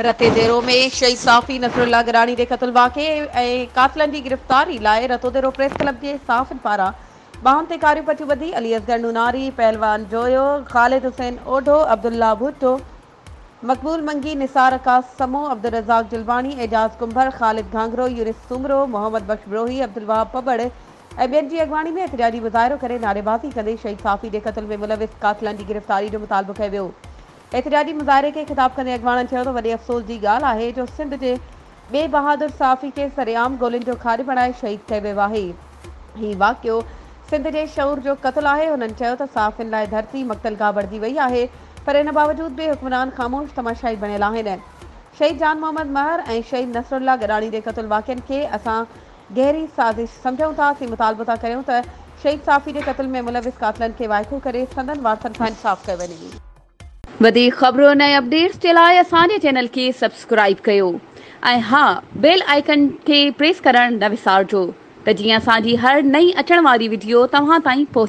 रते देरो में शहीद साफ़ी नसरुल्ला गिरानी के कत्ल वाक़े ऐं कातिलनि जी गिरफ़्तारी लाइ रतो देरो प्रेस क्लब के साफ़िन पारां बाहुनि ते कारियूं पटियूं ॿधी। अली असगर नूनारी, पहलवान जोयो, ख़ालिद हुसैन ओढो, अब्दुल्ला भुट्टो, मक़बूल मंगी, निसार कासमो, अब्दुल रज़ाक जिलवानी, एजाज़ कुंभर, ख़ालिद घांगरो, यूनिस सुमरो, मोहम्मद बख्श ब्रोही, अब्दुल वहाब पबड़ ऐं ॿियनि जी अॻवानी में एहतजाजी मुज़ाहिरो करे नारेबाज़ी कंदे शहीद साफ़ी जे क़त्ल में मुलविस कातिलनि जी गिरफ़्तारी जो मुतालबो कयो वियो। एहतजाजी मुज़ाहिरे के ख़िताब कंदे अॻवाननि चयो त वॾे अफ़सोस जी ॻाल्हि आहे जो सिंध जे ॿिए बहादुर साफ़ी खे सरेआम गोलियुनि जो खाॾ बणाए शहीद कयो वियो आहे। हीउ वाक़ियो सिंध जे शऊर जो क़त्ल आहे। हुननि चयो त साफ़िन लाइ धरती मक़तलगाह बणिजी वई आहे, पर इन बावजूद बि हुक्मरान ख़ामोश तमाशाई बणियल आहिनि। शहीद जान मोहम्मद महर ऐं शहीद नसरुल्ला गिरानी जे क़त्ल वाक़िअनि खे असां गहरी साज़िश सम्झूं था। असीं मुतालबो था करियूं त शहीद साफ़ी जे क़त्ल में मुलविस कातिलनि खे वाइको करे संदन वारसनि खां इंसाफ़ कयो वञे। वधीक ख़बरुनि ऐं अपडेट्स जे लाइ असांजे चैनल खे सब्सक्राइब कयो ऐं हा, बेल आइकन खे प्रेस करणु न विसारिजो त जीअं असांजी हर नई अचण वारी वीडियो तव्हां ताईं पहुचे।